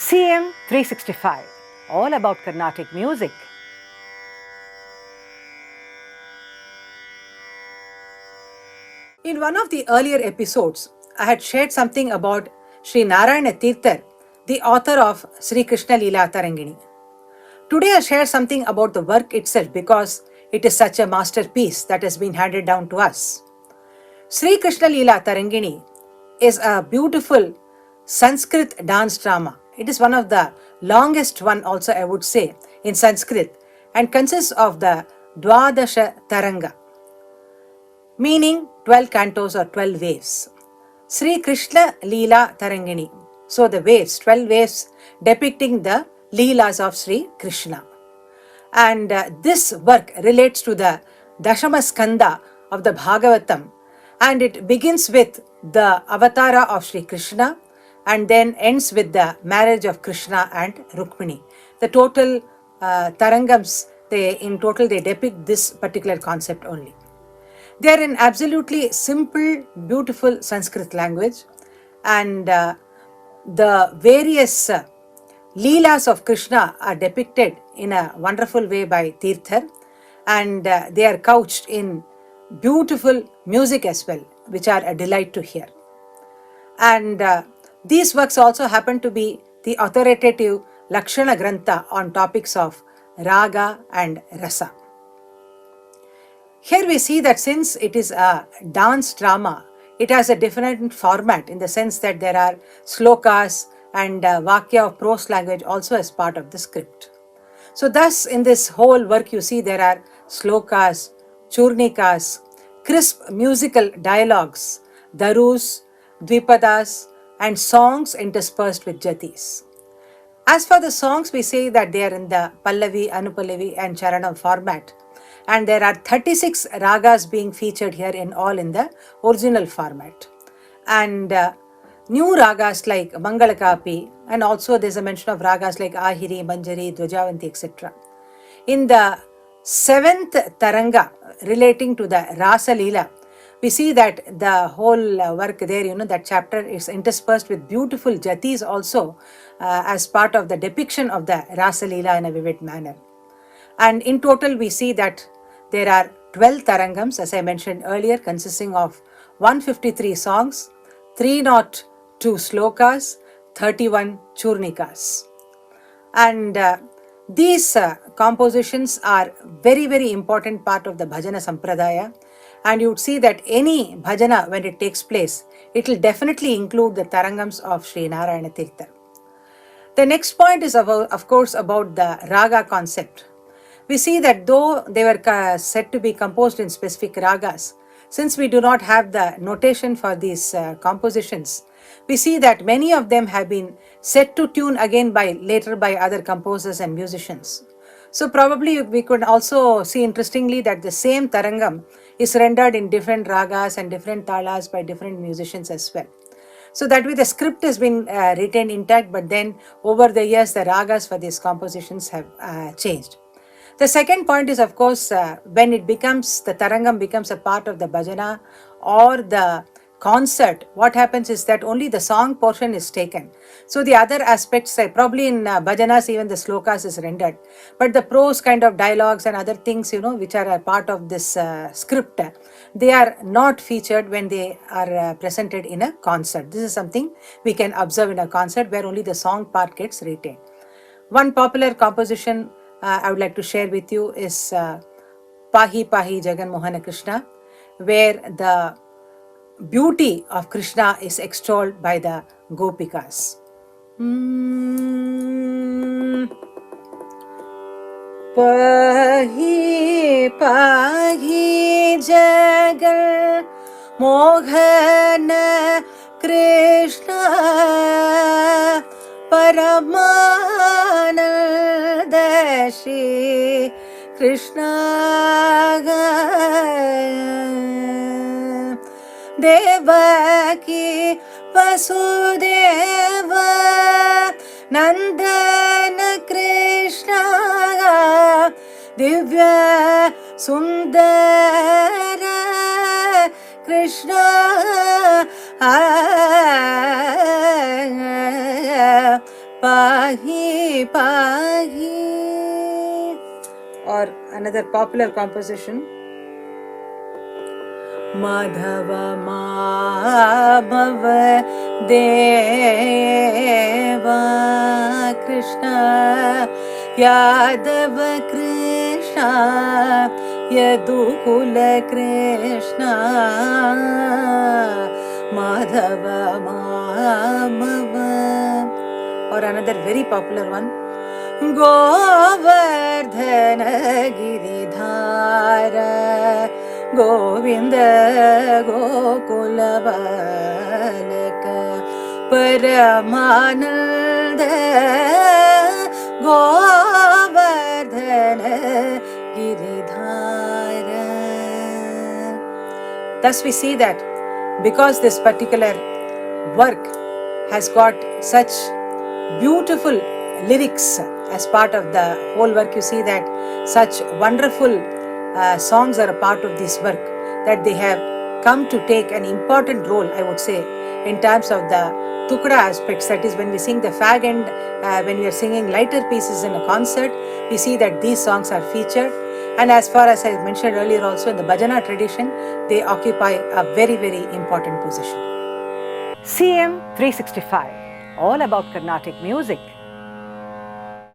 CM 365, all about Carnatic music. In one of the earlier episodes, I had shared something about Sri Narayana Tirthar, the author of Sri Krishna Leela Tarangini. Today I share something about the work itself because it is such a masterpiece that has been handed down to us. Sri Krishna Leela Tarangini is a beautiful Sanskrit dance drama. It is one of the longest one also, I would say, in Sanskrit, and consists of the Dwadasha Taranga, meaning 12 cantos or 12 waves. Sri Krishna Leela Tarangini. So the waves, 12 waves depicting the Leelas of Sri Krishna. And this work relates to the Dashama Skanda of the Bhagavatam, and it begins with the avatara of Sri Krishna and then ends with the marriage of Krishna and Rukmini. The total tarangams, in total they depict this particular concept only. They are in absolutely simple, beautiful Sanskrit language, and the various Leelas of Krishna are depicted in a wonderful way by Tirthar, and they are couched in beautiful music as well, which are a delight to hear. And these works also happen to be the authoritative Lakshana Grantha on topics of Raga and Rasa. Here we see that since it is a dance drama, it has a different format in the sense that there are slokas and vakya of prose language also as part of the script. So thus in this whole work you see there are slokas, churnikas, crisp musical dialogues, darus, dvipadas, and songs interspersed with jatis. As for the songs, we say that they are in the Pallavi, Anupallavi and Charanam format, and there are 36 ragas being featured here in all in the original format. And new ragas like Mangalakapi, and also there is a mention of ragas like Ahiri, Manjari, Dvajavanti, etc. In the 7th Taranga relating to the Rasa Leela, we see that the whole work there, that chapter is interspersed with beautiful jatis also as part of the depiction of the Rasa Leela in a vivid manner. And in total, we see that there are 12 tarangams, as I mentioned earlier, consisting of 153 songs, 302 slokas, 31 churnikas. And these compositions are very, very important part of the bhajana sampradaya. And you would see that any bhajana, when it takes place, it will definitely include the tarangams of Sri Narayana Tirthar. The next point is, of course, about the raga concept. We see that though they were said to be composed in specific ragas, since we do not have the notation for these compositions, we see that many of them have been set to tune again later by other composers and musicians. So probably we could also see interestingly that the same tarangam is rendered in different ragas and different talas by different musicians as well. So that way the script has been retained intact, but then over the years the ragas for these compositions have changed. The second point is, of course, when the tarangam becomes a part of the bhajana or the concert, what happens is that only the song portion is taken. So the other aspects, probably in bhajanas even the slokas is rendered, but the prose kind of dialogues and other things, which are a part of this script, they are not featured when they are presented in a concert. This is something we can observe in a concert where only the song part gets retained. One popular composition I would like to share with you is Pahi Pahi Jagan Mohana Krishna, where the beauty of Krishna is extolled by the Gopikas. Pahi Pahi Jagan Mohana Krishna Paramananda Shri Krishna Devaki Vasudeva Nandana Krishna Divya Sundara Krishna Pahi pahi. Or another popular composition, Madhava Madhava Deva Krishna Yadava Krishna Yadukula Krishna Madhava Madhava. Or another very popular one, Govardhana Giridhara Govinda Gokula Balaka Paramananda Govardhana Giridhara. Thus we see that because this particular work has got such beautiful lyrics as part of the whole work, you see that such wonderful songs are a part of this work, that they have come to take an important role, I would say, in terms of the tukda aspects. That is, when we sing the fag and when we are singing lighter pieces in a concert, we see that these songs are featured. And as far as I mentioned earlier also, in the bhajana tradition, they occupy a very, very important position. CM 365, all about Carnatic music.